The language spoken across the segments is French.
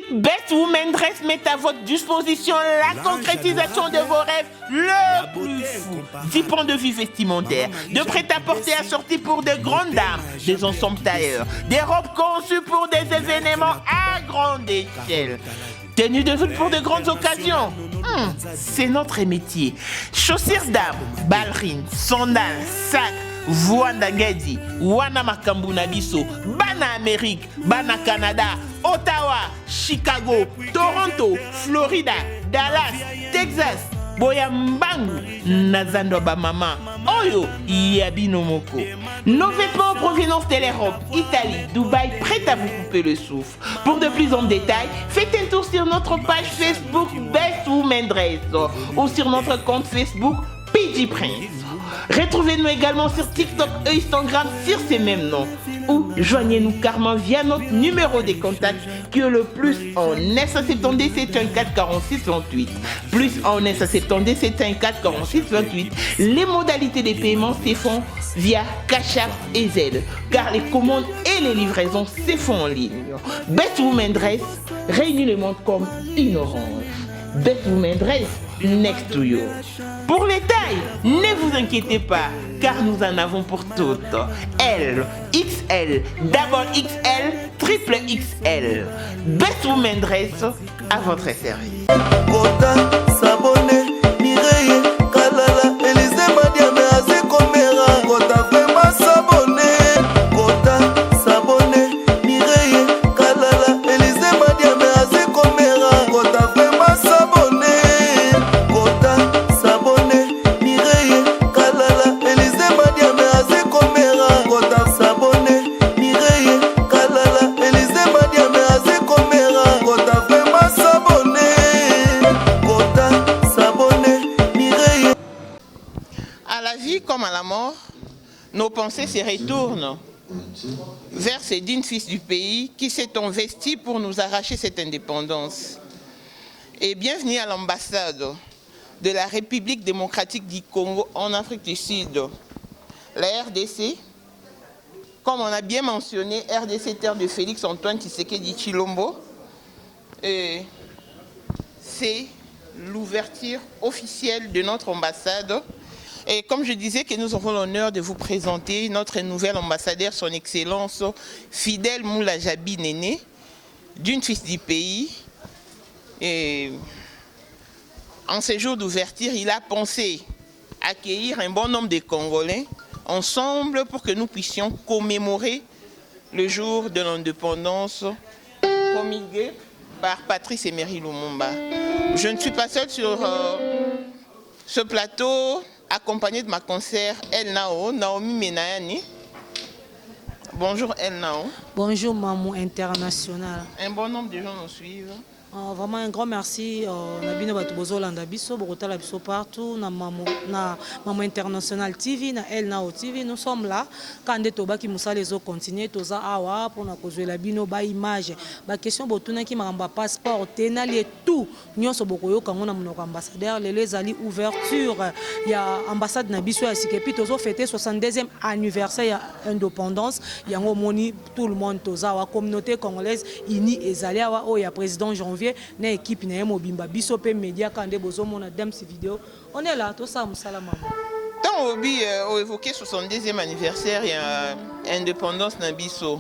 Best Women Dress met à votre disposition la concrétisation de vos rêves le plus fou. 10 points de vue vestimentaires, de prêt-à-porter assortis pour de grandes dames, des ensembles tailleurs, des robes conçues pour des événements à grande échelle. Tenue de voûte pour de grandes occasions. C'est notre métier. Chaussures dames, ballerines, sandales, sacs, Voanda Ngedi, Wana Makambu Nabiso, Bana Amérique, Bana Canada, Ottawa, Chicago, Toronto, Florida, Dallas, Texas, Boyambangu, Nazando Bamama, Oyo, Yabino Moko. Nos vêtements en provenance de l'Europe, Italie, Dubaï, prêts à vous couper le souffle. Pour de plus en détails, faites un tour sur notre page Facebook Best Women Dress ou sur notre compte Facebook PG Prince. Retrouvez-nous également sur TikTok et Instagram sur ces mêmes noms. Ou joignez-nous carrément via notre numéro de contact qui est le plus en 970 714 46 28. Plus en 970 714 46 28. Les modalités de paiement se font via Cash App et Z, car les commandes et les livraisons se font en ligne. Best Women Dress réunit le monde comme une orange. Best Women Dress, next to you. Pour les tailles, ne vous inquiétez pas, car nous en avons pour toutes. L, XL, double XL, triple XL. Best Women Dress à votre service. Comme à la mort, nos pensées se retournent vers ces dignes fils du pays qui s'est investi pour nous arracher cette indépendance. Et bienvenue à l'ambassade de la République démocratique du Congo en Afrique du Sud. La RDC, comme on a bien mentionné, RDC terre de Félix Antoine Tshisekedi Tshilombo, c'est l'ouverture officielle de notre ambassade. Et comme je disais que nous avons l'honneur de vous présenter notre nouvel ambassadeur, son Excellence Fidèle Moula Jabi Néné, d'une fils du pays. Et en ces jours d'ouverture, il a pensé accueillir un bon nombre de Congolais ensemble pour que nous puissions commémorer le jour de l'indépendance promulgué par Patrice Emery Lumumba. Je ne suis pas seule sur ce plateau, accompagnée de ma consoeur El Nao, Naomi Menayani. Bonjour El Nao. Bonjour Maman International. Un bon nombre de gens nous suivent. Vraiment un grand merci na bino bato bozolanda biso bokotala biso partout na Maman International TV na El Nao TV. Nous sommes là quand toba ki musala ezo continuer toza awa pour na kozwela bino ba image ba question botuna ki makamba passeport tenali tout nyonso bokoyoka ngona monoko ambassadeur lelo ezali ouverture ya ambassade na biso ya sikepi tozo fêter 62e anniversaire ya indépendance yango moni tout le monde toza wa communauté congolaise unie ezali awa o ya président janvier na équipe na mobimba biso pe média quand de bozo mona dem ci vidéo on est là tout ça musala maman. Tant obi évoqué 62e anniversaire ya indépendance na biso.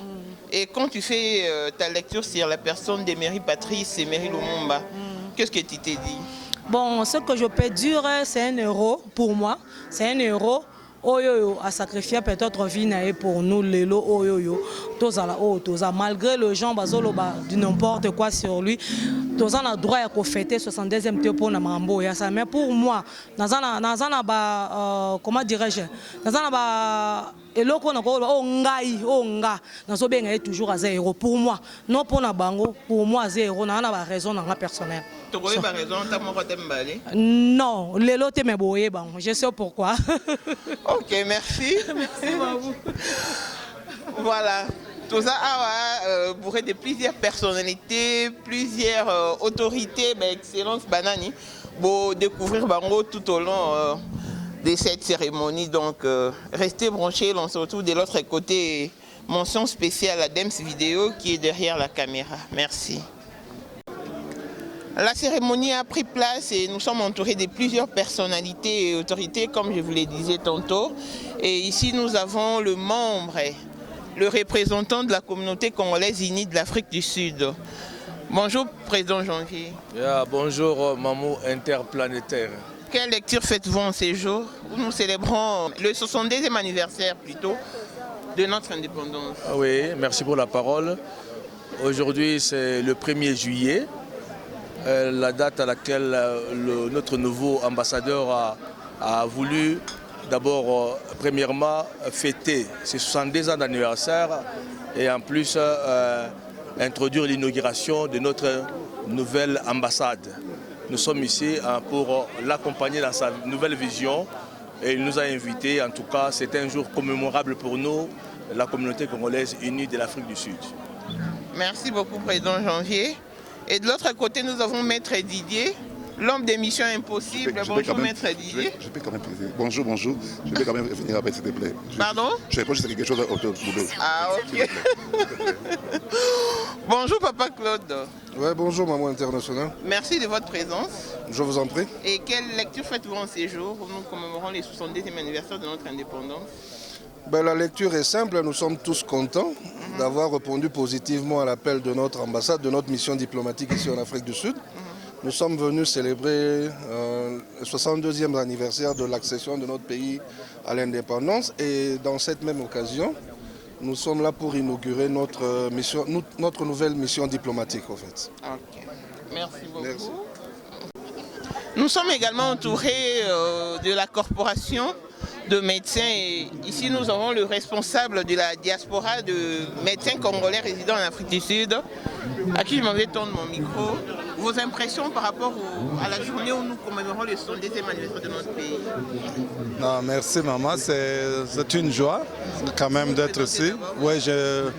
Et quand tu fais ta lecture sur la personne d'Emery Patrice Emery Lumumba, qu'est-ce que tu t'es dit? Bon, ce que je peux dire, c'est un héros pour moi. C'est un héros oyo a sacrifié peut-être vie na ye pour nous lelo oyo tozala toza malgré le gens bazoloba du n'importe quoi sur lui toza na droit ya ko fêter 62e te pour na mambo ya ça mais pour moi nazana ba comment dirais-je nazana ba eloko na ko nga nazobenga ye toujours à zéro pour moi non pour na bango pour moi zéro na ba raison na personnelle. Non, lelo te me boye bon, je sais pourquoi. Ok, merci. Merci à vous. Voilà. Tout ça bourré de plusieurs personnalités, plusieurs autorités, excellence banani, pour découvrir Bango tout au long de cette cérémonie. Donc, restez branchés, on se retrouve de l'autre côté. Mention spéciale à Dems Vidéo qui est derrière la caméra. Merci. La cérémonie a pris place et nous sommes entourés de plusieurs personnalités et autorités, comme je vous le disais tantôt. Et ici, nous avons le membre, le représentant de la communauté congolaise unie de l'Afrique du Sud. Bonjour, Président Janvier. Bonjour, Mamou interplanétaire. Quelle lecture faites-vous en ces jours où nous célébrons le 62e anniversaire plutôt de notre indépendance? Oui, merci pour la parole. Aujourd'hui, c'est le 1er juillet. La date à laquelle notre nouveau ambassadeur a voulu d'abord, premièrement, fêter ses 62 ans d'anniversaire et en plus introduire l'inauguration de notre nouvelle ambassade. Nous sommes ici pour l'accompagner dans sa nouvelle vision et il nous a invités. En tout cas, c'est un jour commémorable pour nous, la communauté congolaise unie de l'Afrique du Sud. Merci beaucoup, Président Janvier. Et de l'autre côté, nous avons Maître Didier, l'homme des missions impossibles. Bonjour, Maître Didier. Je peux quand même préciser. Bonjour. Je peux quand même venir après, s'il te plaît. Pardon? Je réponds juste quelque chose à autour de boulot. Ah, ok. Bonjour, Papa Claude. Ouais, bonjour, Maman Internationale. Merci de votre présence. Je vous en prie. Et quelle lecture faites-vous en ces jours où nous commémorons les 70e anniversaire de notre indépendance? La lecture est simple, nous sommes tous contents d'avoir répondu positivement à l'appel de notre ambassade, de notre mission diplomatique ici en Afrique du Sud. Nous sommes venus célébrer le 62e anniversaire de l'accession de notre pays à l'indépendance et dans cette même occasion, nous sommes là pour inaugurer notre nouvelle mission diplomatique en fait. Ok, merci beaucoup. Merci. Nous sommes également entourés de la corporation de médecins et ici nous avons le responsable de la diaspora de médecins congolais résidant en Afrique du Sud à qui je m'en vais tendre mon micro. Vos impressions par rapport à la journée où nous commémorons le 70e anniversaire de notre pays? Non, merci maman, c'est une joie quand même d'être ici. Oui, je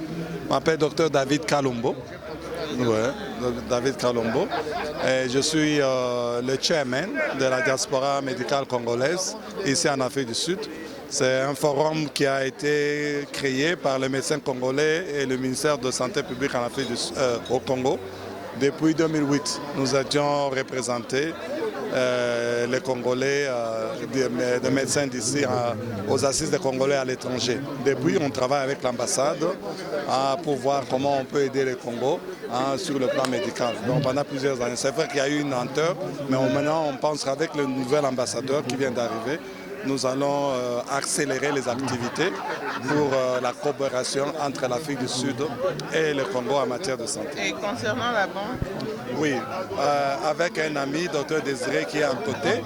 m'appelle Dr David Kalombo. Ouais, David Kalombo. Et je suis le chairman de la diaspora médicale congolaise ici en Afrique du Sud. C'est un forum qui a été créé par les médecins congolais et le ministère de Santé publique en Afrique au Congo. Depuis 2008, nous étions représentés, les Congolais, des médecins d'ici aux assises des Congolais à l'étranger. Depuis, on travaille avec l'ambassade pour voir comment on peut aider les Congos sur le plan médical. Donc pendant plusieurs années, c'est vrai qu'il y a eu une lenteur, mais maintenant on pense qu'avec le nouvel ambassadeur qui vient d'arriver, nous allons accélérer les activités pour la coopération entre l'Afrique du Sud et le Congo en matière de santé. Et concernant la banque? Oui, avec un ami, Dr Désiré, qui est à côté,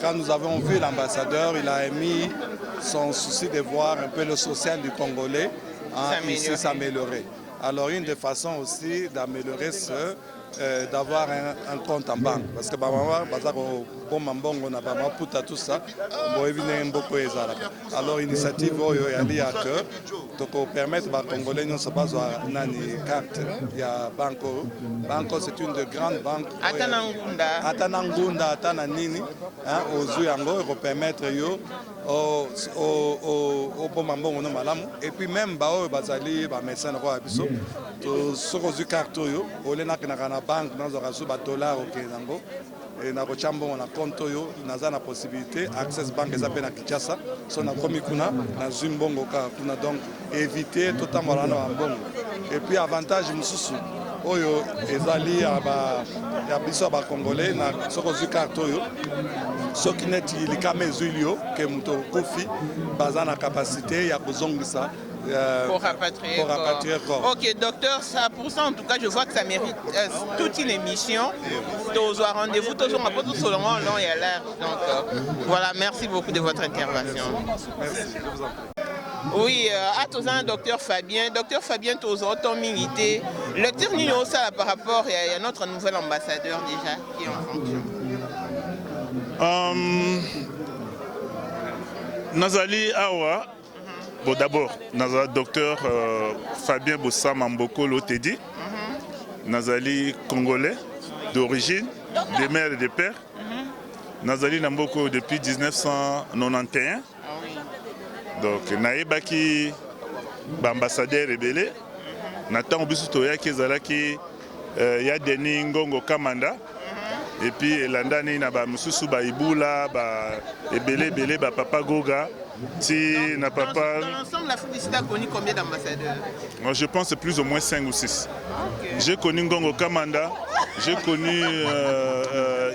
quand nous avons vu l'ambassadeur, il a émis son souci de voir un peu le social du Congolais ici s'améliorer. Alors une des façons aussi d'améliorer c'est d'avoir un compte en banque. Parce que tout ça, alors l'initiative est à cœur pour permettre aux Congolais de ne pas avoir une carte. Il y a Banco. Banco, c'est une des grandes banques. Atanangunda, Atananini, aux Uyango, pour permettre au et puis même bazali ba médecin roi biso to sokozu carte yo olena na banque dans un dollar au Kenango et na kochambo na compte yo naza na possibilité access bank ezapé na Kinshasa so na komi kuna na zimbongo ka kuna donc éviter totalement na mbongo et puis avantage mususu oyo ezali ya biso ba congolais na sokozu carte yo soki neti likama ezwili yo ke moto okufi baza na capacité ya kozongisa pour rapatrier corps. Ok, docteur, ça, pour ça, en tout cas, je vois que ça mérite toute une émission. Tous un rendez-vous, tous un rapport, tout seulement long et à l'air. Donc, voilà, merci beaucoup de votre intervention. Merci, je vous en prie. Oui, à tous un docteur Fabien. Docteur Fabien, tous autant milité. Le dernier ça par rapport à notre nouvel ambassadeur déjà qui est en fonction. Nazali Awa. Bon, d'abord, Nazali docteur Fabien Bossama Mbokolo Tedi. Nazali congolais d'origine, de mère et de père. Nazali Namboko depuis 1991. Donc, naïbaki ambassadeur rebelle. Nathan Obusutoya qui est ya Denis Ngongo Kamanda. Et puis, l'andani na ba mususu ba Ibula, ba ebele ba Papa Goga. Si na papa. Dans l'ensemble, l'Afrique du Sud a connu combien d'ambassadeurs? Moi, je pense que c'est plus ou moins 5 ou 6. Okay. J'ai connu Ngongo Kamanda, j'ai connu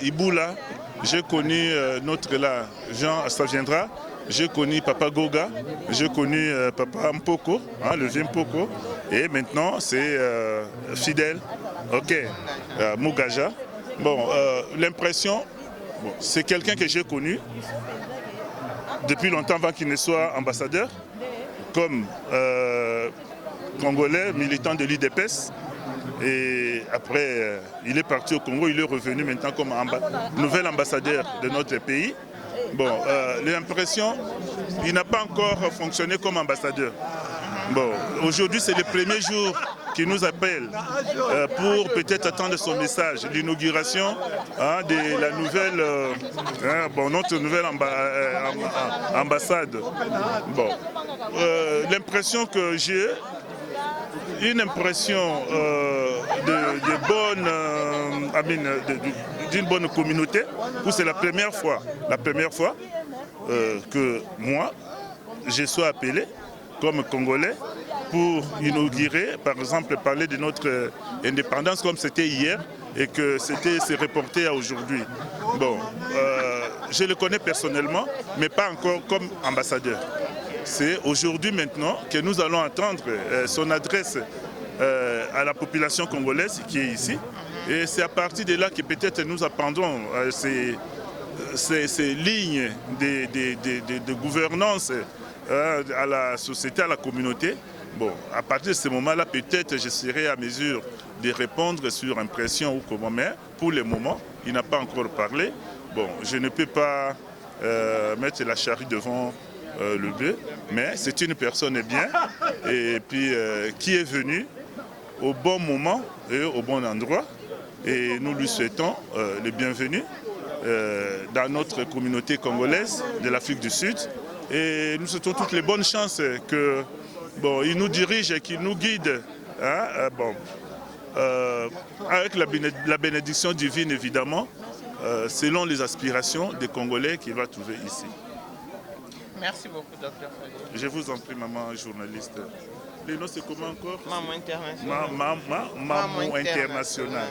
Ibula, j'ai connu notre là, Jean Saviendra, j'ai connu Papa Goga, j'ai connu Papa Mpoko, hein, le vieux Mpoko, et maintenant c'est Fidèle, ok, Mugaja. Bon, l'impression, bon, c'est quelqu'un que j'ai connu depuis longtemps avant qu'il ne soit ambassadeur, comme Congolais, militant de l'UDPS. Et après, il est parti au Congo, il est revenu maintenant comme nouvel ambassadeur de notre pays. Bon, l'impression, il n'a pas encore fonctionné comme ambassadeur. Bon, aujourd'hui, c'est le premier jour qu'il nous appelle pour peut-être attendre son message, l'inauguration de la nouvelle, notre nouvelle ambassade. Bon, l'impression que j'ai, une impression d'une bonne communauté, où c'est la première fois que moi, je sois appelé comme Congolais pour inaugurer, par exemple, parler de notre indépendance comme c'était hier et que c'est reporté à aujourd'hui. Bon, je le connais personnellement, mais pas encore comme ambassadeur. C'est aujourd'hui maintenant que nous allons attendre son adresse à la population congolaise qui est ici. Et c'est à partir de là que peut-être nous apprendrons ces lignes de gouvernance à la société, à la communauté. Bon, à partir de ce moment-là, peut-être je serai à mesure de répondre sur impression ou comment, mais pour le moment, il n'a pas encore parlé. Bon, je ne peux pas mettre la charrue devant le bœuf, mais c'est une personne bien et puis qui est venue au bon moment et au bon endroit. Et nous lui souhaitons le bienvenu dans notre communauté congolaise de l'Afrique du Sud. Et nous souhaitons toutes les bonnes chances que il nous dirige et qu'il nous guide avec la bénédiction divine évidemment, selon les aspirations des Congolais qu'il va trouver ici. Merci beaucoup, docteur. Je vous en prie, maman journaliste. Le nom, c'est comment encore? Maman internationale. Maman internationale.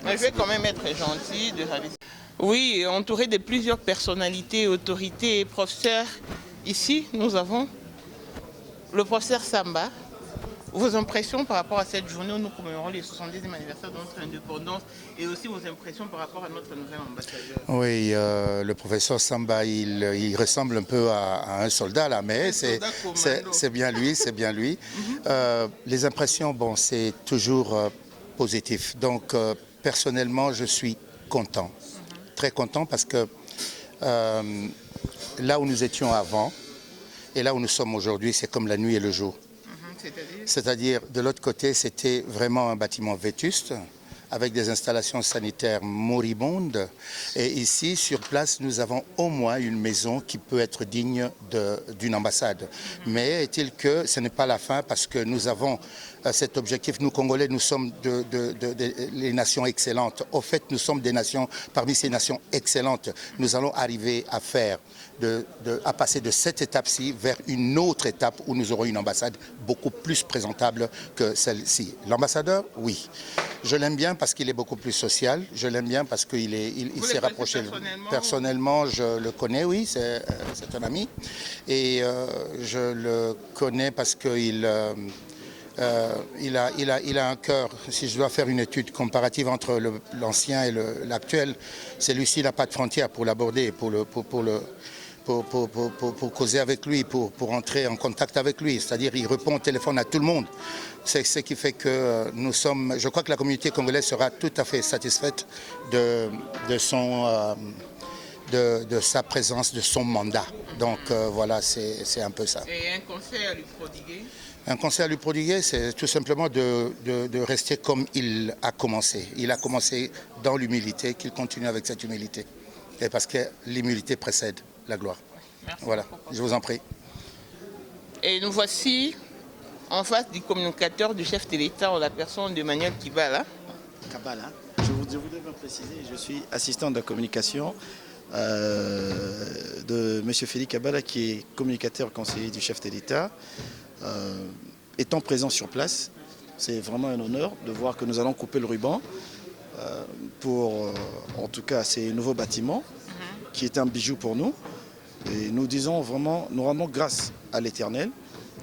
Mais je vais quand même être gentil de réaliser. Oui, entouré de plusieurs personnalités, autorités et professeurs. Ici, nous avons le professeur Samba. Vos impressions par rapport à cette journée où nous commémorons les 70e anniversaire de notre indépendance et aussi vos impressions par rapport à notre nouvel ambassadeur. Oui, le professeur Samba, il ressemble un peu à un soldat là, mais c'est bien lui, c'est bien lui. Les impressions, bon, c'est toujours positif. Donc, personnellement, je suis content, très content parce que là où nous étions avant et là où nous sommes aujourd'hui, c'est comme la nuit et le jour. C'est-à-dire, de l'autre côté, c'était vraiment un bâtiment vétuste, avec des installations sanitaires moribondes. Et ici, sur place, nous avons au moins une maison qui peut être digne d'une ambassade. Mais est-il que ce n'est pas la fin, parce que nous avons cet objectif. Nous, Congolais, nous sommes les nations excellentes. Au fait, nous sommes des nations, parmi ces nations excellentes, nous allons arriver à à passer de cette étape-ci vers une autre étape où nous aurons une ambassade beaucoup plus présentable que celle-ci. L'ambassadeur, oui. Je l'aime bien parce qu'il est beaucoup plus social. Je l'aime bien parce qu'il s'est rapproché. Personnellement, je le connais, oui, c'est un ami. Et je le connais parce qu'il il a un cœur. Si je dois faire une étude comparative entre l'ancien et l'actuel, celui-ci n'a pas de frontières pour l'aborder, pour causer avec lui, pour entrer en contact avec lui. C'est-à-dire qu'il répond au téléphone à tout le monde. C'est ce qui fait que nous sommes... Je crois que la communauté congolaise sera tout à fait satisfaite de sa présence, de son mandat. Donc voilà, c'est un peu ça. Et un conseil à lui prodiguer? Un conseil à lui prodiguer, c'est tout simplement de rester comme il a commencé. Il a commencé dans l'humilité, qu'il continue avec cette humilité. Et parce que l'humilité précède la gloire. Merci. Voilà, je vous en prie. Et nous voici en face du communicateur du chef de l'État en la personne de Manuel Kibala. Kabala, je voudrais bien préciser, je suis assistant de communication de M. Félix Kabala, qui est communicateur conseiller du chef de l'État. Étant présent sur place, c'est vraiment un honneur de voir que nous allons couper le ruban pour, en tout cas, ces nouveaux bâtiments, qui est un bijou pour nous. Et nous disons vraiment, nous rendons grâce à l'Éternel.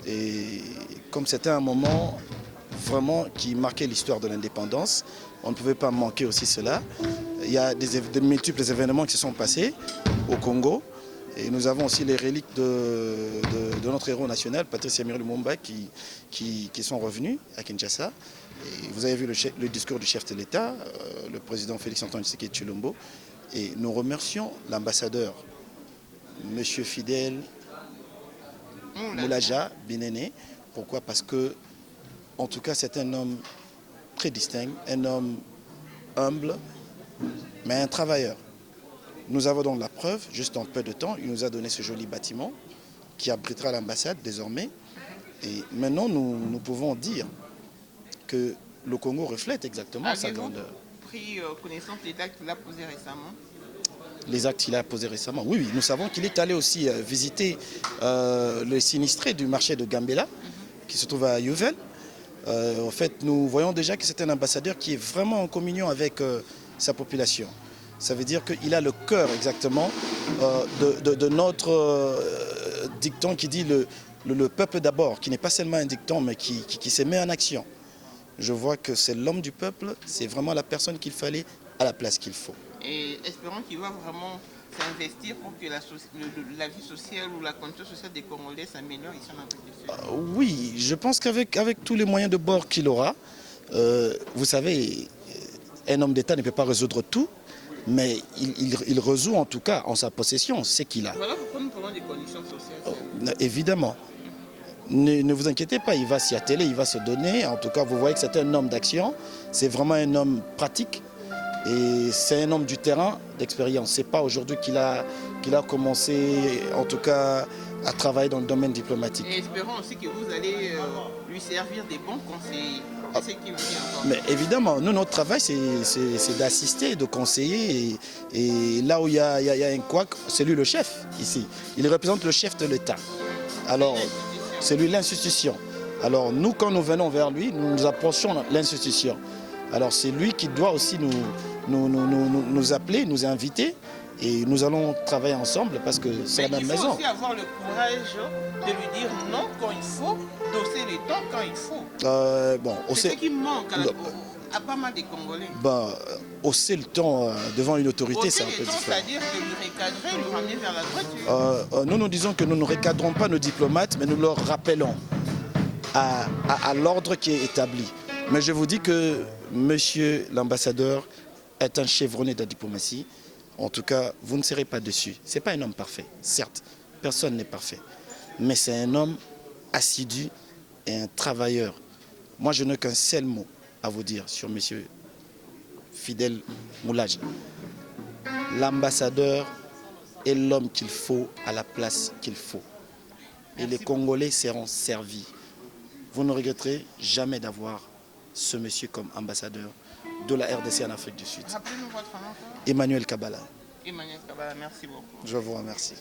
Et comme c'était un moment vraiment qui marquait l'histoire de l'indépendance, on ne pouvait pas manquer aussi cela. Il y a de multiples événements qui se sont passés au Congo. Et nous avons aussi les reliques de notre héros national, Patrice Emery Lumumba, qui sont revenus à Kinshasa. Et vous avez vu le discours du chef de l'État, le président Félix-Antoine Tshisekedi Tshilombo. Et nous remercions l'ambassadeur, M. Fidel Moulaja Binene. Pourquoi? Parce que, en tout cas, c'est un homme très distinct, un homme humble, mais un travailleur. Nous avons donc la preuve, juste en peu de temps, il nous a donné ce joli bâtiment qui abritera l'ambassade désormais. Et maintenant, nous pouvons dire que le Congo reflète exactement sa grandeur. Avez-vous pris connaissance des actes qu'il a posés récemment? Les actes qu'il a posés récemment, oui, nous savons qu'il est allé aussi visiter le sinistré du marché de Gambela, qui se trouve à Yuvel. En fait, nous voyons déjà que c'est un ambassadeur qui est vraiment en communion avec sa population. Ça veut dire qu'il a le cœur exactement de notre dicton qui dit le peuple d'abord, qui n'est pas seulement un dicton, mais qui se met en action. Je vois que c'est l'homme du peuple, c'est vraiment la personne qu'il fallait à la place qu'il faut. Et espérons qu'il va vraiment s'investir pour que la vie sociale ou la condition sociale des Congolais s'améliore ici en Afrique du Sud. Oui, je pense qu'avec tous les moyens de bord qu'il aura, vous savez, un homme d'État ne peut pas résoudre tout, mais il résout en tout cas en sa possession ce qu'il a. Voilà pourquoi nous parlons des conditions sociales. Évidemment. Ne vous inquiétez pas, il va s'y atteler, il va se donner. En tout cas, vous voyez que c'est un homme d'action, c'est vraiment un homme pratique et c'est un homme du terrain, d'expérience. Ce n'est pas aujourd'hui qu'il a commencé, en tout cas, à travailler dans le domaine diplomatique. Et espérons aussi que vous allez lui servir des bons conseils. C'est ce qui me vient. Mais évidemment, nous, notre travail, c'est d'assister, de conseiller. Et là où il y a un couac, c'est lui le chef, ici. Il représente le chef de l'État. Alors, c'est lui l'institution. Alors, nous, quand nous venons vers lui, nous approchons l'institution. Alors, c'est lui qui doit aussi nous appeler, nous inviter. Et nous allons travailler ensemble parce que c'est la même maison. Il faut aussi avoir le courage de lui dire non quand il faut, d'osser les temps quand il faut. C'est ce qui manque à pas mal de Congolais. Hausser le temps devant une autorité, c'est un peu différent. C'est-à-dire que lui recadrer, lui ramener vers la droite. Nous disons que nous ne recadrons pas nos diplomates, mais nous leur rappelons à l'ordre qui est établi. Mais je vous dis que monsieur l'ambassadeur est un chevronné de la diplomatie. En tout cas, vous ne serez pas dessus. Ce n'est pas un homme parfait, certes. Personne n'est parfait. Mais c'est un homme assidu et un travailleur. Moi, je n'ai qu'un seul mot à vous dire sur M. Fidel Moulaja. L'ambassadeur est l'homme qu'il faut à la place qu'il faut. Et les Congolais seront servis. Vous ne regretterez jamais d'avoir ce monsieur comme ambassadeur de la RDC en Afrique du Sud. Rappelez-nous votre nom. Emmanuel Kabala. Emmanuel Kabala, merci beaucoup. Je vous remercie.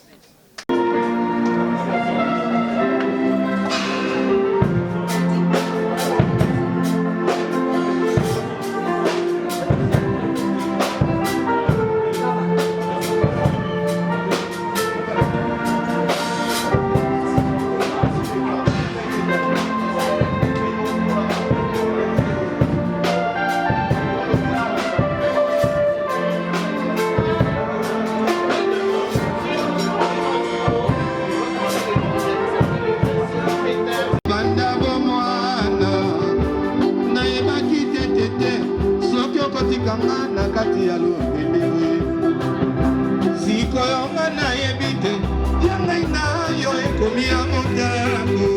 nga nayebi te tia ngai na yo ekomi ya motango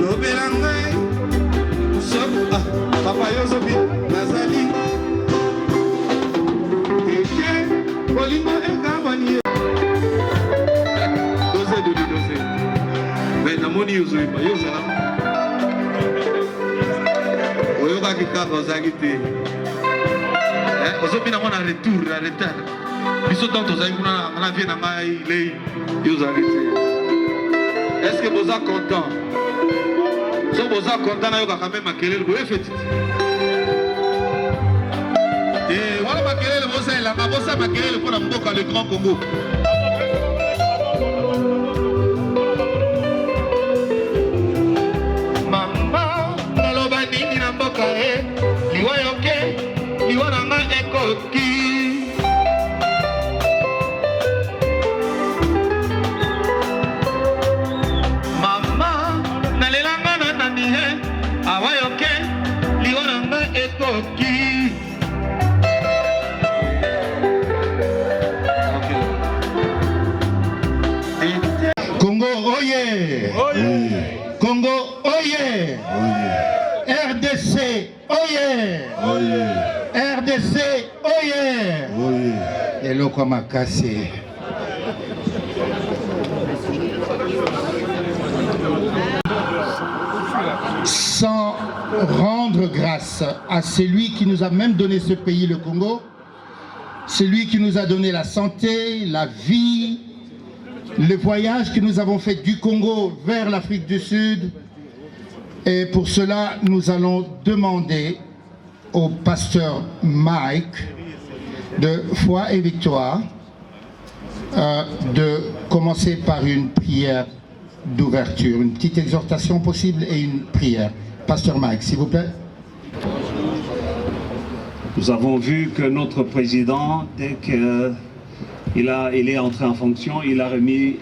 lobela ngai papa yozobi nazali eke bolingo ekabani dose dodi dose me namoni yozoyeba yozala oyokaki kaka ozalaki te ozobi nango na retour na retard biso tant tozali kuna na vie na ngai lei yozalaki te est-ce que boza content so boza content nayokaka me makelele boye feti wana makelele bosalelanga bosa makelele mpona mboka le grand Congo mama naloba nini na mboka liwa yoke liwa na nga ekoki mama nalelanga na nani awa yoke liwa na nga ekoki Congo oye! Oye! Congo oye! Oye! RDC oye! Oye! RDC oye! Oye! Eloko makasi. Sans rendre grâce à celui qui nous a même donné ce pays, le Congo, celui qui nous a donné la santé, la vie, le voyage que nous avons fait du Congo vers l'Afrique du Sud. Et pour cela, nous allons demander au pasteur Mike de Foi et Victoire de commencer par une prière d'ouverture, une petite exhortation possible et une prière. Pasteur Mike, s'il vous plaît. Nous avons vu que notre président, dès qu'il est entré en fonction, il a remis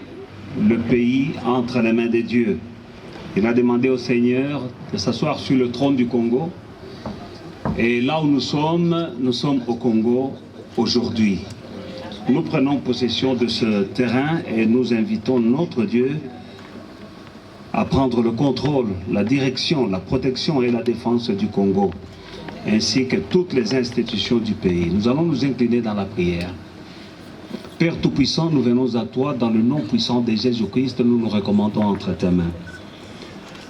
le pays entre les mains de Dieu. Il a demandé au Seigneur de s'asseoir sur le trône du Congo. Et là où nous sommes au Congo aujourd'hui. Nous prenons possession de ce terrain et nous invitons notre Dieu à prendre le contrôle, la direction, la protection et la défense du Congo, ainsi que toutes les institutions du pays. Nous allons nous incliner dans la prière. Père Tout-Puissant, nous venons à toi dans le nom puissant de Jésus-Christ, nous nous recommandons entre tes mains.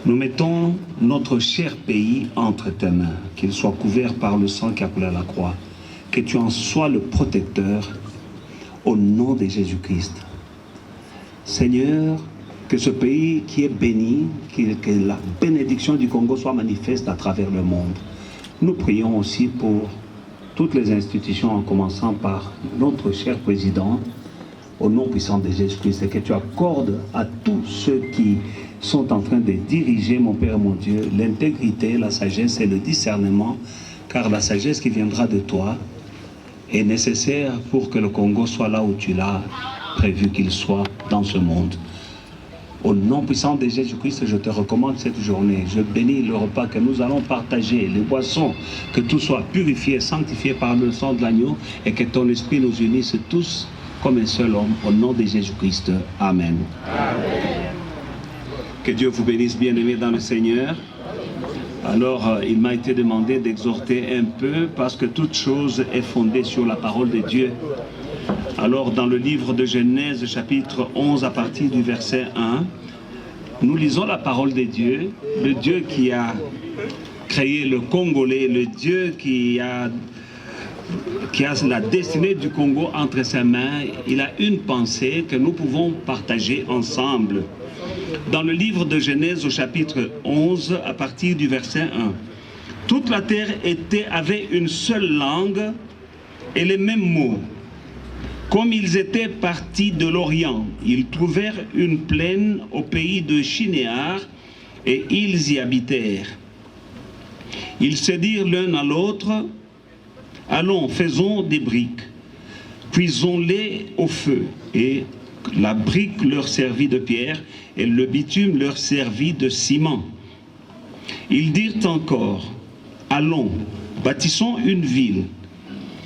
Nous mettons notre cher pays entre tes mains, qu'il soit couvert par le sang qui a coulé à la croix, que tu en sois le protecteur au nom de Jésus-Christ. Seigneur, que ce pays qui est béni, que la bénédiction du Congo soit manifeste à travers le monde. Nous prions aussi pour toutes les institutions, en commençant par notre cher président, au nom puissant de Jésus-Christ, et que tu accordes à tous ceux qui sont en train de diriger, mon Père, mon Dieu, l'intégrité, la sagesse et le discernement, car la sagesse qui viendra de toi est nécessaire pour que le Congo soit là où tu l'as prévu qu'il soit dans ce monde. Au nom puissant de Jésus-Christ, je te recommande cette journée. Je bénis le repas que nous allons partager, les boissons, que tout soit purifié, sanctifié par le sang de l'agneau et que ton esprit nous unisse tous comme un seul homme. Au nom de Jésus-Christ. Amen. Amen. Que Dieu vous bénisse, bien-aimés dans le Seigneur. Alors, il m'a été demandé d'exhorter un peu parce que toute chose est fondée sur la parole de Dieu. Alors, dans le livre de Genèse, chapitre 11, à partir du verset 1, nous lisons la parole de Dieu, le Dieu qui a créé le Congolais, le Dieu qui a la destinée du Congo entre ses mains. Il a une pensée que nous pouvons partager ensemble. Dans le livre de Genèse, au chapitre 11, à partir du verset 1, toute la terre avait une seule langue et les mêmes mots. Comme ils étaient partis de l'Orient, ils trouvèrent une plaine au pays de Shinéar et ils y habitèrent. Ils se dirent l'un à l'autre, « Allons, faisons des briques, cuisons-les au feu. » Et la brique leur servit de pierre et le bitume leur servit de ciment. Ils dirent encore, « Allons, bâtissons une ville. »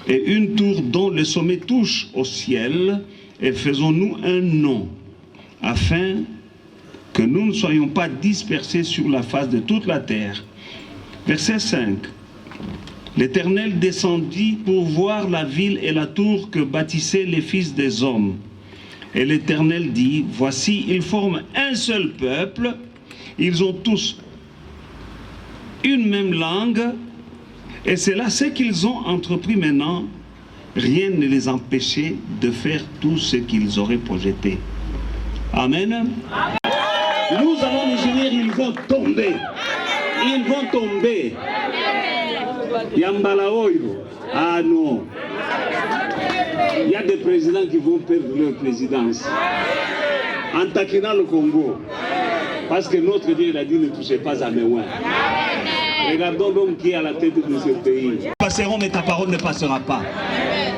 Et une tour dont le sommet touche au ciel, et faisons-nous un nom, afin que nous ne soyons pas dispersés sur la face de toute la terre. Verset 5. L'Éternel descendit pour voir la ville et la tour que bâtissaient les fils des hommes. Et l'Éternel dit, voici, ils forment un seul peuple, ils ont tous une même langue, et c'est là ce qu'ils ont entrepris maintenant. Rien ne les empêchait de faire tout ce qu'ils auraient projeté. Amen. Nous allons les gérer, ils vont tomber. Ils vont tomber. Yambala Oyo. Ah non. Il y a des présidents qui vont perdre leur présidence. En taquinant le Congo. Parce que notre Dieu a dit ne touchez pas à mes oins. Regardons l'homme qui est à la tête de ce pays. Nous passerons, mais ta parole ne passera pas.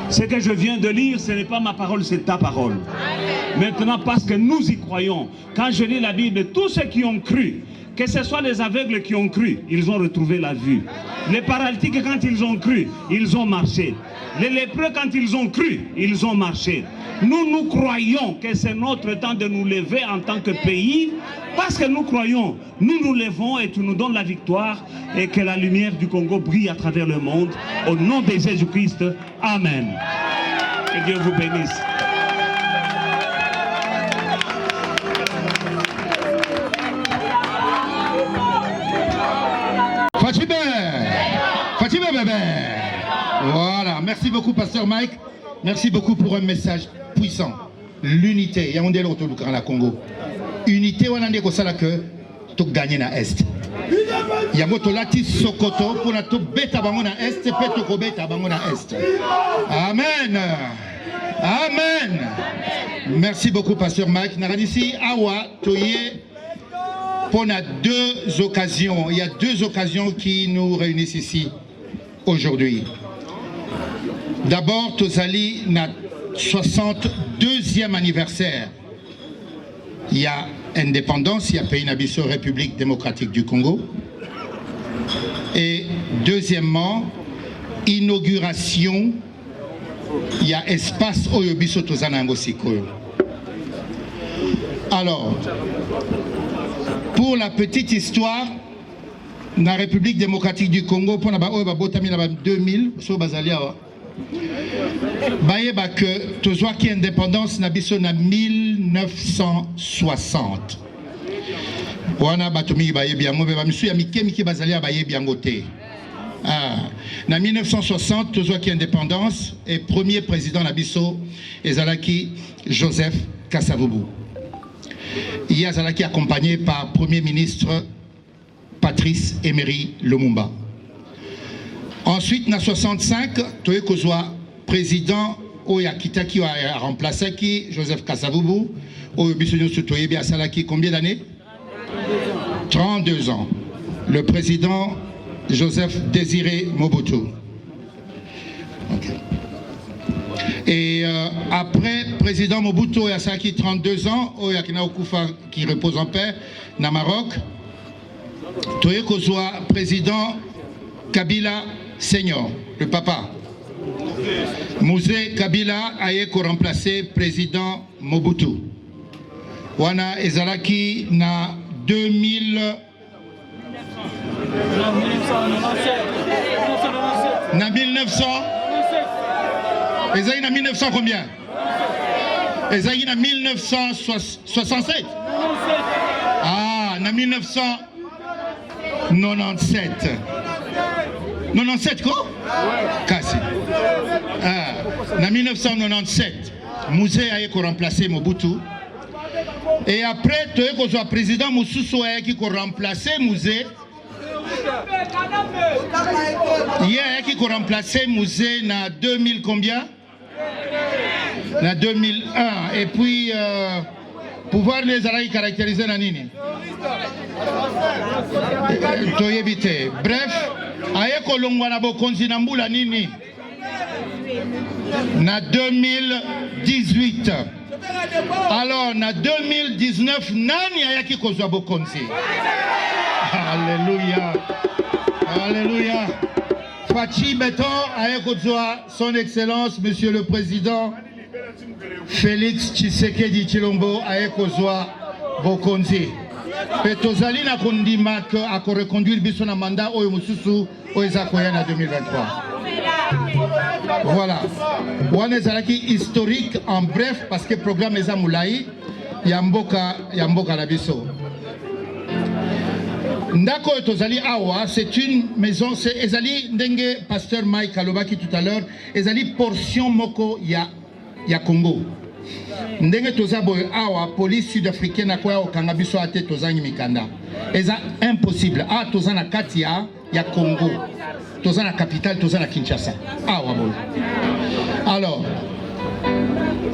Ce que je viens de lire, ce n'est pas ma parole, c'est ta parole. Maintenant, parce que nous y croyons, quand je lis la Bible, tous ceux qui ont cru, que ce soit les aveugles qui ont cru, ils ont retrouvé la vue. Les paralytiques, quand ils ont cru, ils ont marché. Les lépreux, quand ils ont cru, ils ont marché. Nous croyons que c'est notre temps de nous lever en tant que pays, parce que nous croyons, nous nous levons et tu nous donnes la victoire et que la lumière du Congo brille à travers le monde. Au nom de Jésus-Christ, Amen. Que Dieu vous bénisse. Fatime bébé. Voilà, merci beaucoup Pasteur Mike. Merci beaucoup pour un message puissant. L'unité, il y a un délai autour du Grand Congo. Unité, on a dit que ça que tu gagnes na Est. Il y a moto lati Sokoto pour na to beta bango na Est, pe to beta bango na Est. Amen. Amen. Merci beaucoup Pasteur Mike. Naradisi awa toye pour deux occasions. Il y a deux occasions qui nous réunissent ici aujourd'hui. D'abord, Tozali na 62e anniversaire. Il y a indépendance, il y a pays Nabiso, République démocratique du Congo. Et deuxièmement, inauguration, il y a espace Oyobiso Tozana Ngosiko. Alors, pour la petite histoire, la République démocratique du Congo, pour la 2000, sur Bazalia, bayeba que tozwa ki indépendance na biso na 1960. Wana batomi bayebi yango be bamisu ya mike bazalia bayebi yango te. Na 1960 tozwa ki indépendance et premier président na biso ezalaki Joseph Kasavubu. Il y a zalaki accompagné par premier ministre Patrice Emery Lumumba. Ensuite, en 65, Toye Kozwa, président Oyakitaki a remplacé qui Joseph Kasavubu. Oyobisonyo Sutoye Biasalaki, combien d'années? 32 ans. Le président Joseph Désiré Mobutu. Okay. Et après, président Mobutu Oyasaki, 32 ans, Oyakina Okufa qui repose en paix, na Maroc. Toye Kozwa, président Kabila Senior, le papa. Mouzé Kabila a été remplacé président Mobutu. Wana Ezalaki na 2000. Na 1900. Ezalaki na 1900 combien? Ezalaki na 1967. Ah, na 1997. 97 quoi? Kasi. En 1997, Mouzé a été remplacé Mobutu. Et après, tu es le président Moussoussou a été remplacé Mouzé. Il a été remplacé Mouzé en 2000 combien? En 2001. Et puis, pouvoir les aller caractériser la nini. Bref. Aye kolongwa na bokonzi na mbula nini na 2018. Alors na 2019 nani ayaki kozwa bokonzi? Alléluia. Alléluia. Fachi Beton aye kozwa son excellence monsieur le président Félix Tshisekedi Tshilombo aye kozwa bokonzi. Pe tozali na kondima ke ako reconduire biso na mandat oyo mususu oyo eza koya na 2023. Voilà. Wana ezalaki historique en bref parce que programme eza mulai ya mboka na biso. Ndako oyo tozali awa, c'est une maison, c'est ezali ndenge pasteur Mike alobaki tout à l'heure, ezali portion moko ya Congo. Ndenge toza boye awa, police sud-africaine akoya okanga biso ate tozangi mikanda. Eza impossible. Ah, toza na kati ya Congo. Toza na capitale, toza na Kinshasa. Awa boye. Alors,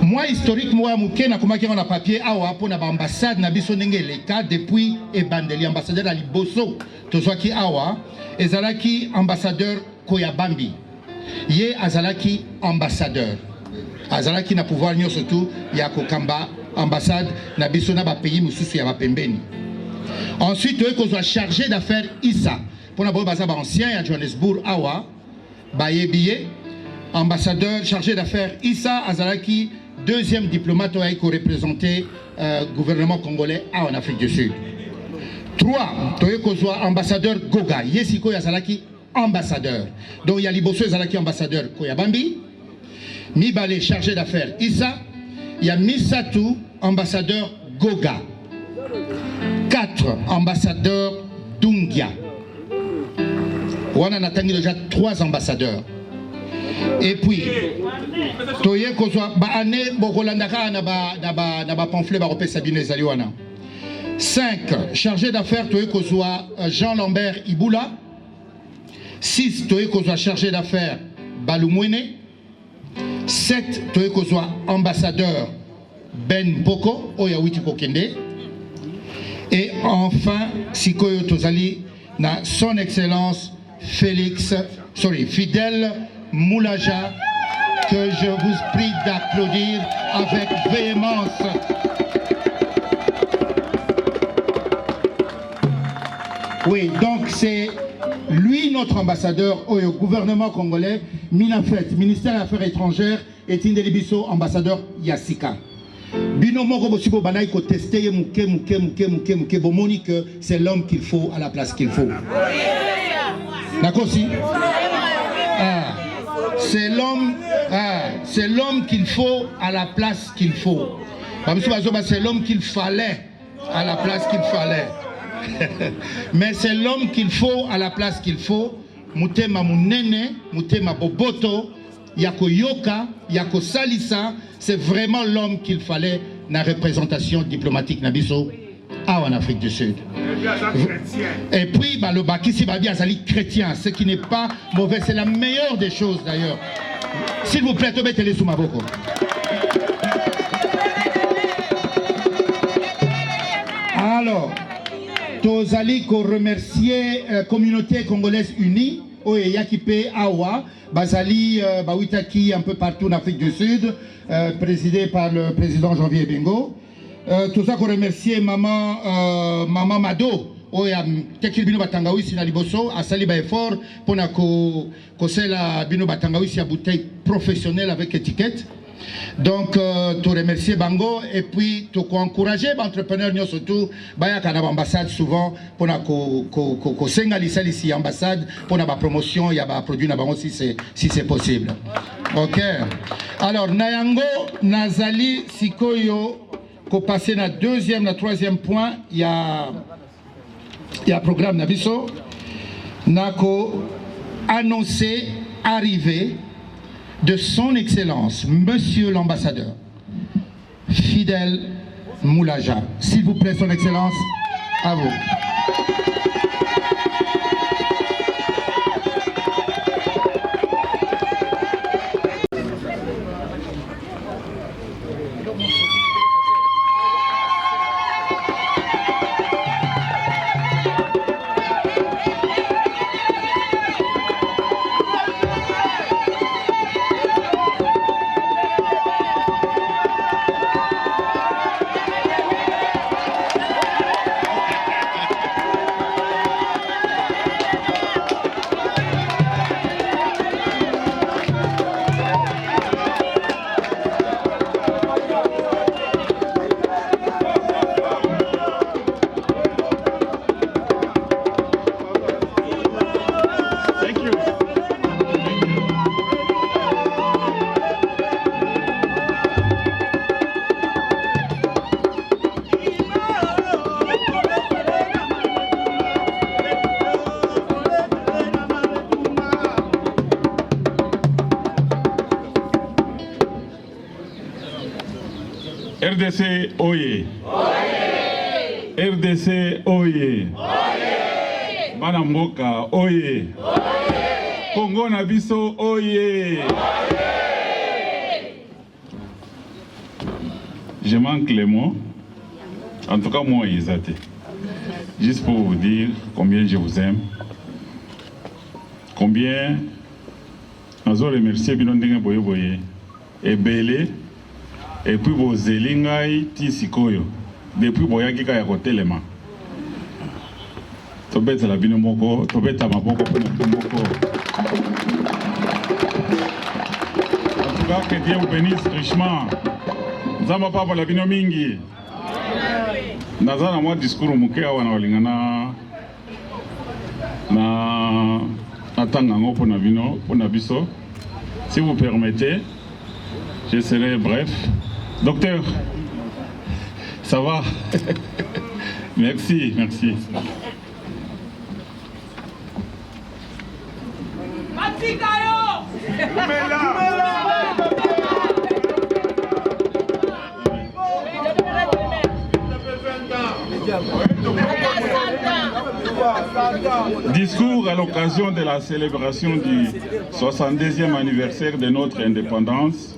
moi historique moi muke na komaki na papier awa po na ambassade na biso ndenge leka depuis ebandeli ambassadeur ali boso tozwaki awa ezalaki ambassadeur Koyabambi. Ye azalaki ambassadeur. Azalaki na pouvoir nyo surtout ya kokamba ambassade na biso na ba pays mususu ya ba pembeni. Ensuite eux qu'on chargé d'affaires Issa pour na baza ba ancien ya Johannesburg awa ba yebiye ambassadeur chargé d'affaires Issa azalaki deuxième diplomate qui représentait le gouvernement congolais en Afrique du Sud. 3, ambassadeur Goga, Yesiko Yazalaki ambassadeur. Donc il y a Liboso Yazalaki ambassadeur Koyabambi, Mibale chargé d'affaires Issa, il y a Misatou ambassadeur Goga. 4, ambassadeur Dungia. On a atteint déjà 3 ambassadeurs. Et puis, toye kozwa ba année bokolandaka na ba pamphlet ba repé Sabine Zaliwana. 5 chargé d'affaires toye kozwa Jean Lambert Ibula. 6 toye kozwa chargé d'affaires Balumwene. 7 toye kozwa ambassadeur Ben Poko oya witi kokende. Et enfin sikoyo tozali na son excellence Fidèle Moulaja, que je vous prie d'applaudir avec véhémence. Oui, donc c'est lui notre ambassadeur au gouvernement congolais, Minafet, ministère des Affaires étrangères, et Tindelibiso, ambassadeur Yassika. Bino moko bosibo banai ko tester muke bomoni que c'est l'homme qu'il faut à la place qu'il faut. D'accord si? C'est l'homme qu'il faut à la place qu'il faut. C'est l'homme qu'il fallait à la place qu'il fallait. Mais c'est l'homme qu'il faut à la place qu'il faut. Mutema munene, mutema boboto, yako yoka, yako salisa, c'est vraiment l'homme qu'il fallait dans la représentation diplomatique nabiso en Afrique du Sud. Et puis, le Bakissi Babi Azali chrétien, ce qui n'est pas mauvais, c'est la meilleure des choses d'ailleurs. S'il vous plaît, mettez-les sous ma boko. Alors, Tozali ko remercier communauté congolaise unie, Yakipe Awa, Bazali Bawitaki un peu partout en Afrique du Sud, présidé par le président Janvier Bengo. Tout ça qu'on remercie maman Mado oya tekil bino batangawisi na liboso asali ba effort pour na ko sela bino batangawisi ya bouteille professionnelle avec étiquette. Donc tu remercier bango et puis tu encourager entrepreneurs nyo surtout baya kana ambassade souvent pour na ko senga lisalisi ambassade pour na ba promotion ya ba produit na bango si c'est possible. OK. Alors nayango nazali sikoyo ko passer na deuxième, na troisième point, il y a programme Nabiso, nako annoncé arrivée de son excellence, monsieur l'ambassadeur, Fidèle Moulaja. S'il vous plaît, son excellence, à vous. RDC Oye. RDC Oye. Bana Mboka Oye. Congo na biso Oye. Je manque les mots. En tout cas, moi, ils étaient. Juste pour vous dire combien je vous aime. Combien nous avons remercié Binondinga Boye Boye. Et Belé. Et puis vos Zelingai Tisikoyo. Depuis Boyaki Kaya Kotelema. Tobeta la Binomoko. Tobeta Maboko Moko. En tout cas, que Dieu vous bénisse richement. Zama papa la bino mingi. Nazana moi discours muke awa na walingana na atanga ngopo na bino pona biso. Si vous permettez, je serai bref. Docteur, ça va? Merci, merci. Discours à l'occasion de la célébration du 62e anniversaire de notre indépendance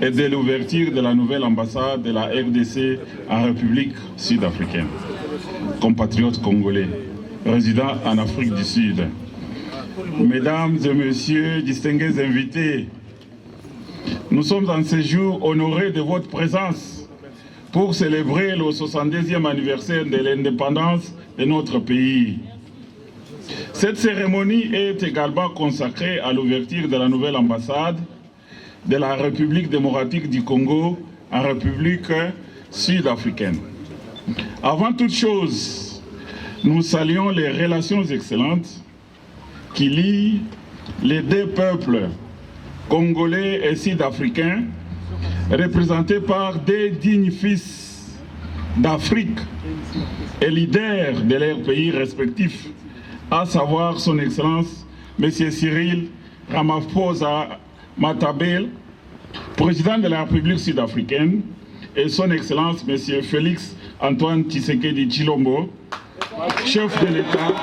et de l'ouverture de la nouvelle ambassade de la RDC en République sud-africaine. Compatriotes congolais, résidents en Afrique du Sud, mesdames et messieurs, distingués invités, nous sommes en ce jour honorés de votre présence pour célébrer le 62e anniversaire de l'indépendance de notre pays. Cette cérémonie est également consacrée à l'ouverture de la nouvelle ambassade de la République démocratique du Congo en République sud-africaine. Avant toute chose, nous saluons les relations excellentes qui lient les deux peuples, congolais et sud-africains, représentés par des dignes fils d'Afrique et leaders de leurs pays respectifs, à savoir son Excellence M. Cyril Ramaphosa Matabele, président de la République sud-africaine, et son Excellence M. Félix Antoine Tshisekedi Tshilombo, chef de l'État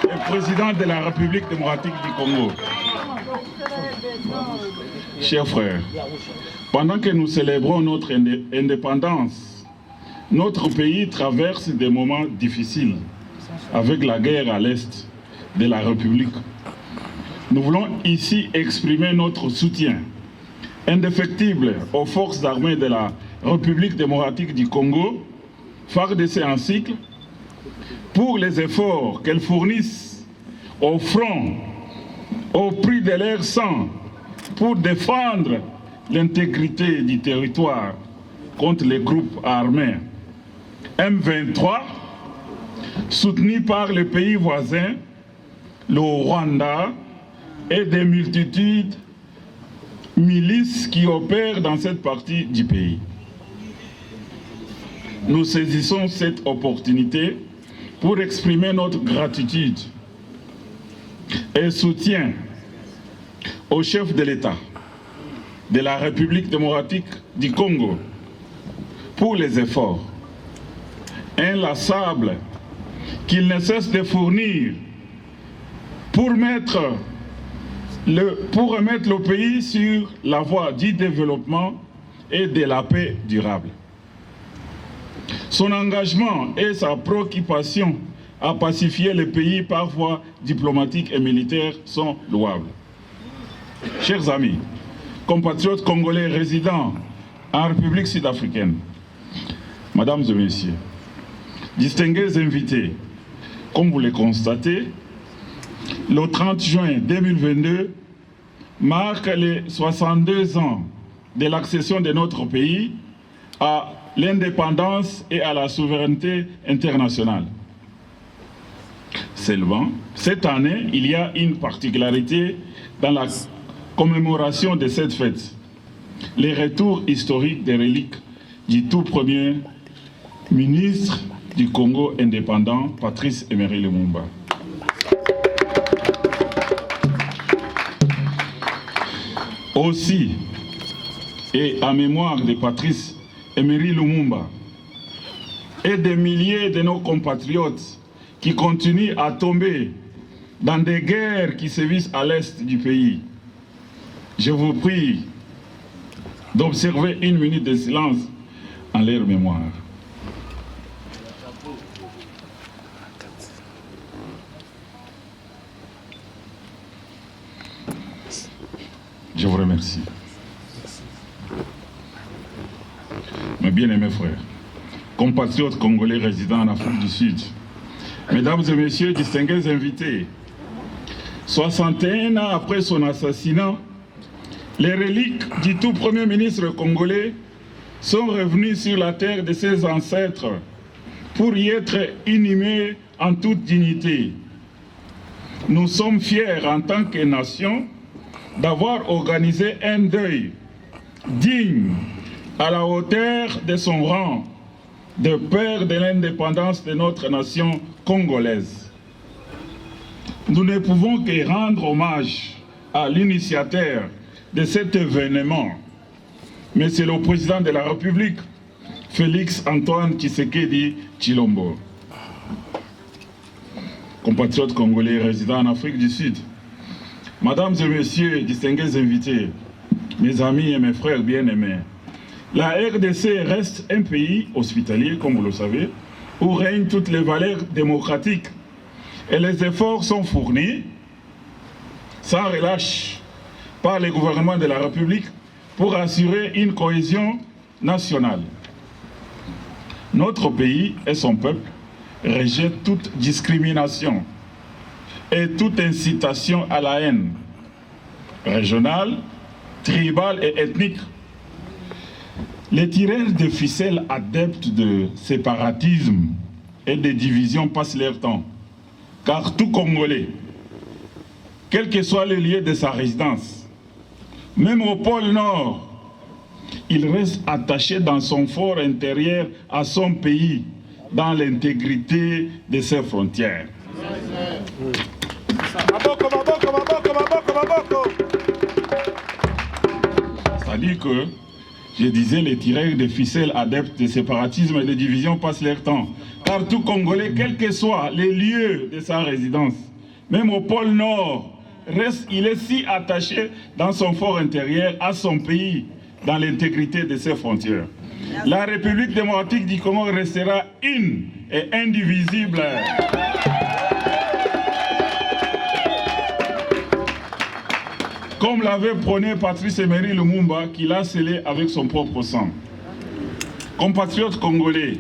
et président de la République démocratique du Congo. Chers frères, pendant que nous célébrons notre indépendance, notre pays traverse des moments difficiles avec la guerre à l'est de la République. Nous voulons ici exprimer notre soutien indéfectible aux forces armées de la République démocratique du Congo, FARDC en cycle, pour les efforts qu'elles fournissent au front, au prix de leur sang, pour défendre l'intégrité du territoire contre les groupes armés M23, soutenus par les pays voisins, le Rwanda et des multitudes milices qui opèrent dans cette partie du pays. Nous saisissons cette opportunité pour exprimer notre gratitude et soutien au chef de l'État de la République démocratique du Congo pour les efforts inlassables qu'il ne cesse de fournir pour remettre le pays sur la voie du développement et de la paix durable. Son engagement et sa préoccupation à pacifier le pays par voie diplomatique et militaire sont louables. Chers amis, compatriotes congolais résidant en République sud-africaine, mesdames et messieurs, distingués invités, comme vous le constatez, le 30 juin 2022 marque les 62 ans de l'accession de notre pays à l'indépendance et à la souveraineté internationale. Seulement, cette année, il y a une particularité dans la commémoration de cette fête. Les retours historiques des reliques du tout premier ministre du Congo indépendant, Patrice Emery Lumumba. Aussi, et en mémoire de Patrice Emery Lumumba et des milliers de nos compatriotes qui continuent à tomber dans des guerres qui sévissent à l'est du pays, je vous prie d'observer une minute de silence en leur mémoire. Je vous remercie. Mes bien-aimés frères, compatriotes congolais résidant en Afrique du Sud, mesdames et messieurs, distingués invités, 61 ans après son assassinat, les reliques du tout premier ministre congolais sont revenues sur la terre de ses ancêtres pour y être inhumés en toute dignité. Nous sommes fiers en tant que nation d'avoir organisé un deuil digne à la hauteur de son rang de père de l'indépendance de notre nation congolaise. Nous ne pouvons que rendre hommage à l'initiateur de cet événement, mais c'est le président de la République, Félix Antoine Tshisekedi Tshilombo. Compatriotes congolais résidant en Afrique du Sud, mesdames et messieurs, distingués invités, mes amis et mes frères bien-aimés, la RDC reste un pays hospitalier, comme vous le savez, où règnent toutes les valeurs démocratiques et les efforts sont fournis sans relâche par les gouvernements de la République pour assurer une cohésion nationale. Notre pays et son peuple rejettent toute discrimination et toute incitation à la haine régionale, tribale et ethnique. Les tireurs de ficelles adeptes de séparatisme et de division passent leur temps, car tout Congolais, quel que soit le lieu de sa résidence, même au pôle Nord, il reste attaché dans son fort intérieur à son pays, dans l'intégrité de ses frontières. C'est-à-dire que, je disais, les tireurs de ficelles adeptes de séparatisme et de division passent leur temps. Car tout Congolais, quel que soit les lieux de sa résidence, même au pôle Nord, il est si attaché dans son fort intérieur à son pays, dans l'intégrité de ses frontières. La République démocratique du Congo restera une et indivisible. Comme l'avait prôné Patrice Emery Lumumba, qui l'a scellé avec son propre sang. Compatriotes congolais,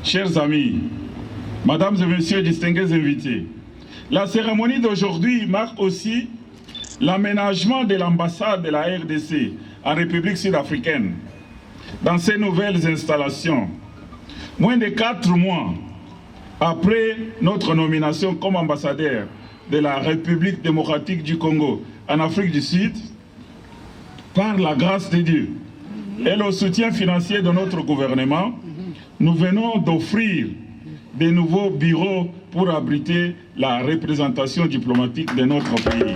chers amis, mesdames et messieurs distingués invités, la cérémonie d'aujourd'hui marque aussi l'aménagement de l'ambassade de la RDC en République sud-africaine dans ces nouvelles installations. Moins de 4 mois après notre nomination comme ambassadeur de la République démocratique du Congo en Afrique du Sud, par la grâce de Dieu et le soutien financier de notre gouvernement, nous venons d'offrir de nouveaux bureaux pour abriter la représentation diplomatique de notre pays.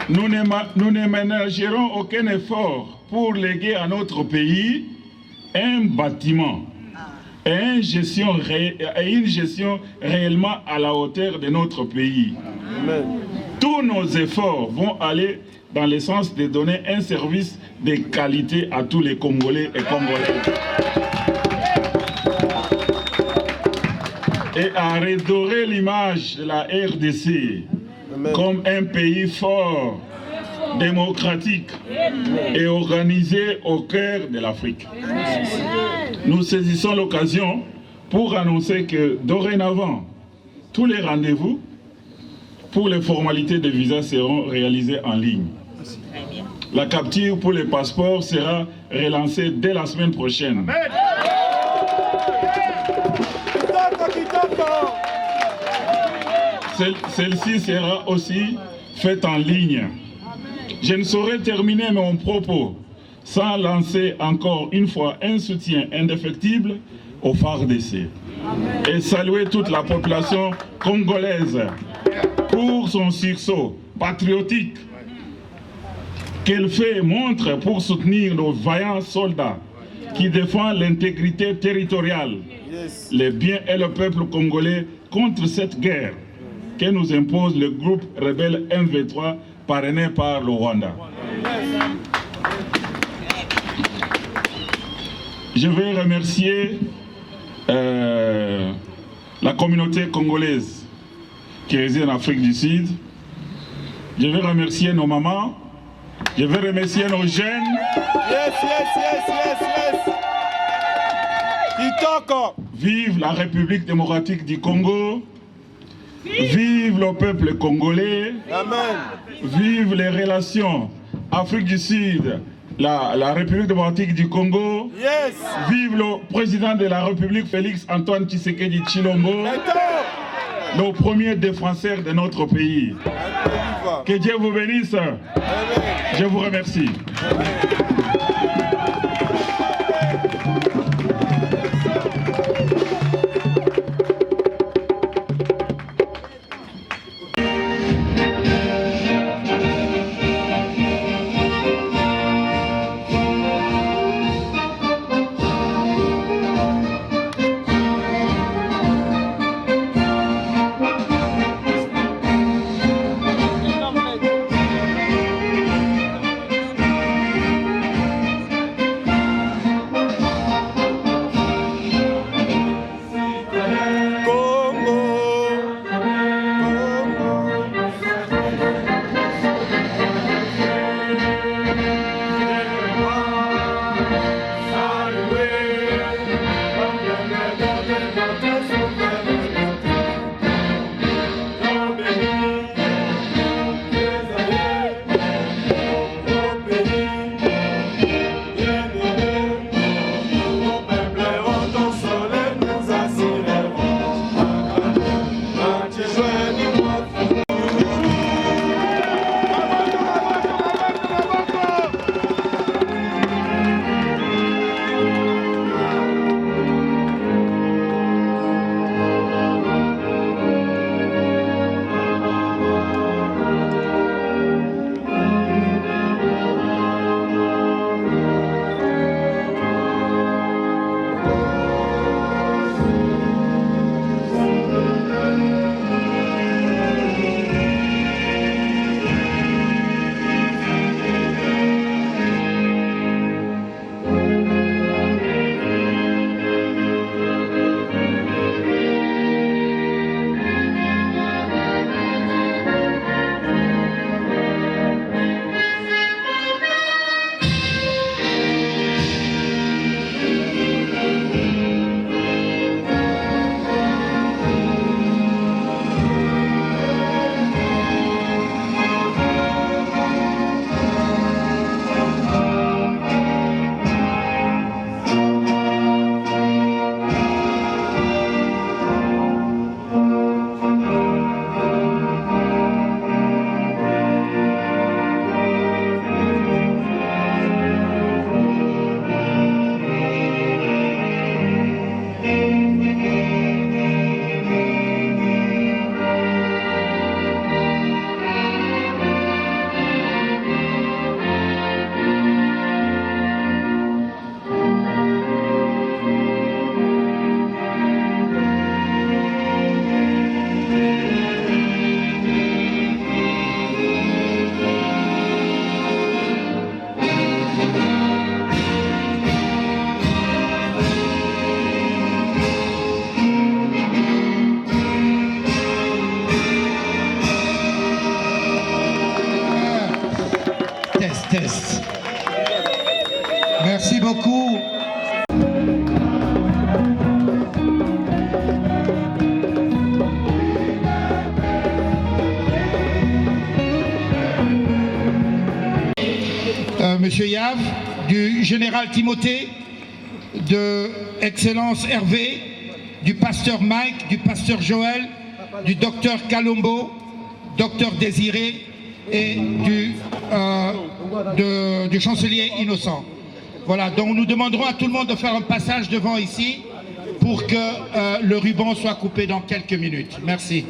Nous ne ménagerons aucun effort pour léguer à notre pays un bâtiment et une gestion réellement à la hauteur de notre pays. Amen. Tous nos efforts vont aller dans le sens de donner un service de qualité à tous les Congolais et Congolaises. Et à redorer l'image de la RDC comme un pays fort, démocratique et organisé au cœur de l'Afrique. Nous saisissons l'occasion pour annoncer que dorénavant, tous les rendez-vous pour les formalités de visa seront réalisés en ligne. La capture pour les passeports sera relancée dès la semaine prochaine. Celle-ci sera aussi faite en ligne. Je ne saurais terminer mon propos sans lancer encore une fois un soutien indéfectible au FARDC et saluer toute la population congolaise pour son sursaut patriotique qu'elle fait et montre pour soutenir nos vaillants soldats qui défendent l'intégrité territoriale, les biens et le peuple congolais contre cette guerre que nous impose le groupe rebelle MV3 parrainé par le Rwanda. Je vais remercier la communauté congolaise qui réside en Afrique du Sud. Je vais remercier nos mamans. Je vais remercier nos jeunes. Vive la République démocratique du Congo. Vive le peuple congolais. Amen. Vive les relations Afrique du Sud, la République démocratique du Congo. Yes. Vive le président de la République, Félix Antoine Tshisekedi Tshilombo, le premier défenseur de notre pays. Que Dieu vous bénisse. Amen. Je vous remercie. Amen. Test. Merci beaucoup. Monsieur Yav, du général Timothée, de Excellence Hervé, du pasteur Mike, du pasteur Joël, du docteur Kalombo, docteur Désiré et du chancelier Innocent. Voilà, donc nous demanderons à tout le monde de faire un passage devant ici pour que le ruban soit coupé dans quelques minutes. Merci.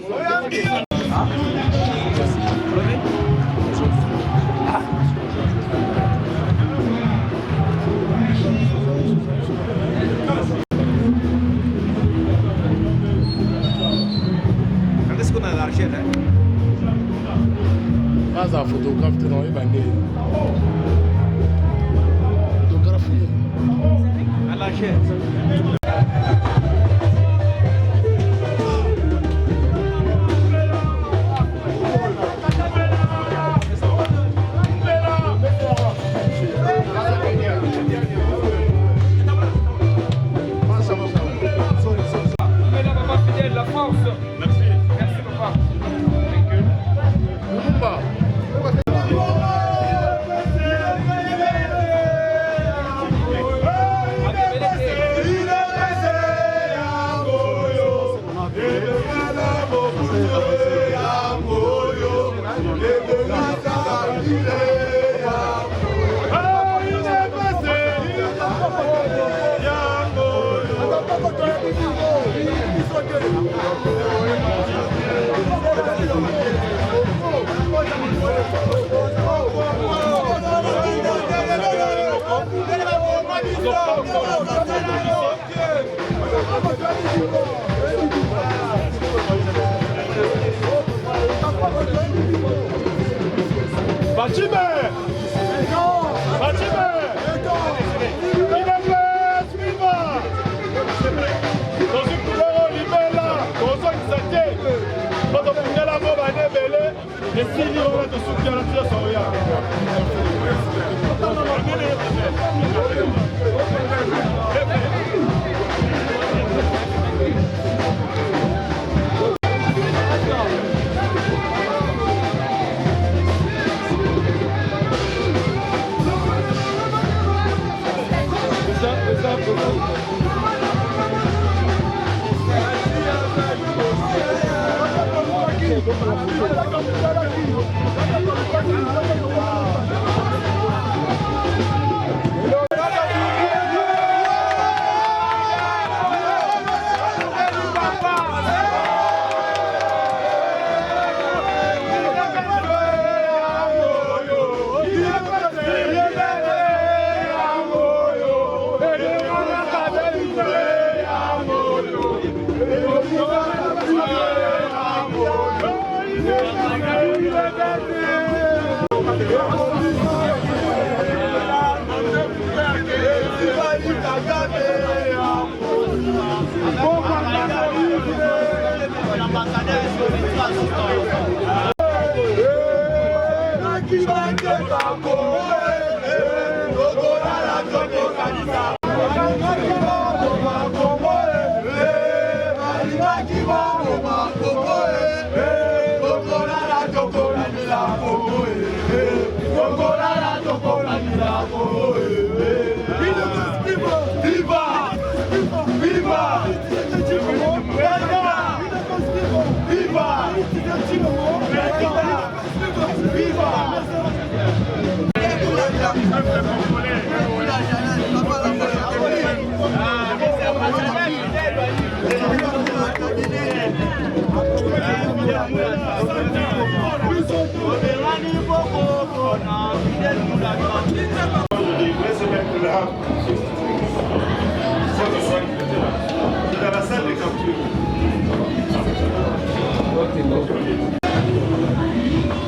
Dans la salle de capture.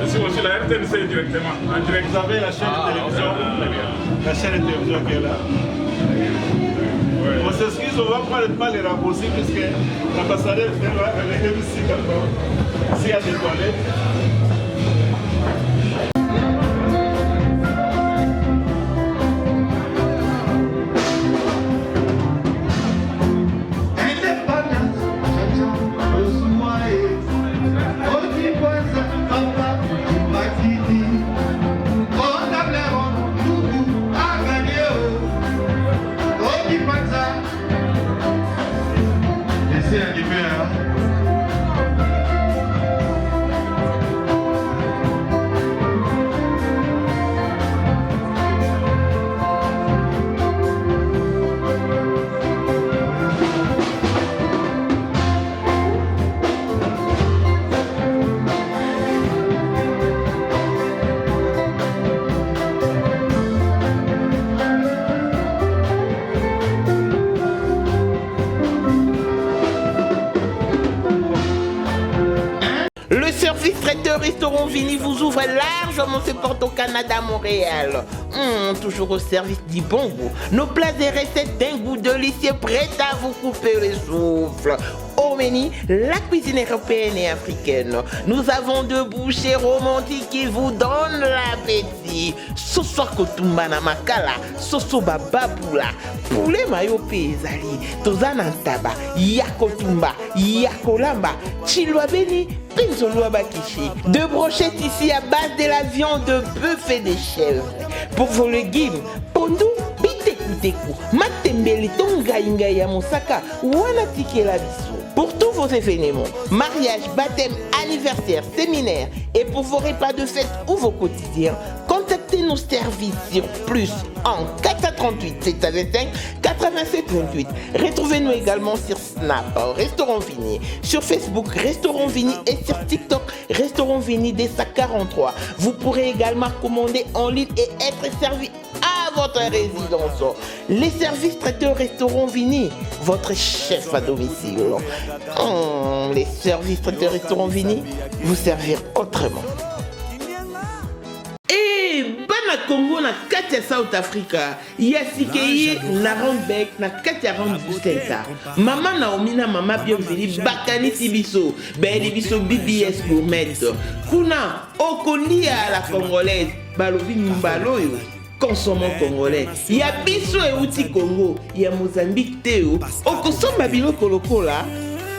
C'est aussi la RTNC directement. En direct, vous avez la chaîne de télévision. La chaîne de télévision qui est là. On s'excuse, on va pas les raccourcis puisque l'ambassadeur est ici quand s'il y a des toilettes. Restaurant Vini vous ouvre largement ses portes au Canada, Montréal. Toujours au service du bon goût. Nos plats et recettes d'un goût délicieux prêts à vous couper le souffle. Au menu, la cuisine européenne et africaine. Nous avons deux bouchées romantiques qui vous donnent l'appétit. Soso kotumba na makala, soso bababula, poulet mayo pezali, tozana taba, yakotumba, yakolamba, chilwa beni, penzolwa bakishi. Deux brochettes ici à base de la viande de bœuf et de chèvre. Pour vos légumes, pondu, bitekuteku, matembele tongainga ya mosaka, wana tikela biso. Pour tous vos événements, mariage, baptême, anniversaire, séminaire et pour vos repas de fête ou vos quotidiens, contactez nos services sur plus en 438 725 87 28. Retrouvez-nous également sur Snap, Restaurant Vini, sur Facebook, Restaurant Vini et sur TikTok, Restaurant Vini DESA 43. Vous pourrez également commander en ligne et être servi à votre résidence. Les services traiteurs restaurant Vini, votre chef à domicile. Les services traiteurs restaurant Vini, vous servir autrement. Bana Congo na kati ya South Africa ya sikei na Randbeck na kati ya Randbeck Center. Mama Naomi na mama Bienvenue bakanisi biso beli biso BBS Gourmet. Kuna okolia la congolaise balobi mbalo yo consommons congolais. Ya biso euti Congo ya Mozambique teo okosomba biloko lokola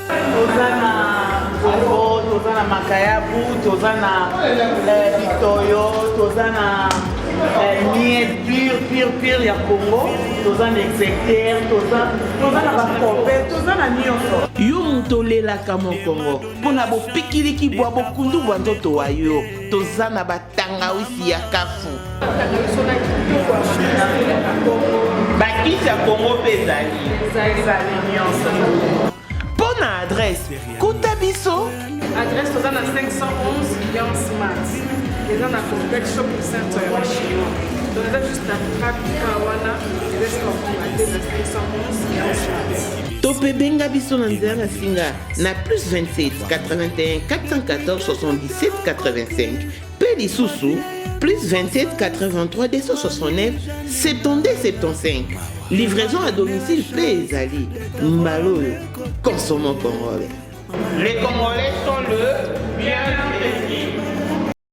tozana Congo, tozana Makayabu, tozana Bitoyo, tozana miel pure ya Congo, tozana execteur, tozana bakope, tozana nyonso. Yo mutolelaka mo Congo, pona bopikiliki bwa bokundu bwa nzoto wa yo, tozana batangawisi ya kafu. Bakisi ya Congo pe ezali nyonso. Bonne adresse, Koutabiso. Adresse aux 511 Lyon Smart. Les gens dans le shopping center chinois. Donc là juste la trappe Kawana, les restaurants à 511 Lyon Smart. Topé Benga Biso Nanzana Singa na plus 27 81 414 77 85. Peli Soussou plus 27 83 269 72 75. Livraison à domicile Pézali. Mbalo, consommons congolais. Les Congolais sont le bienvenu.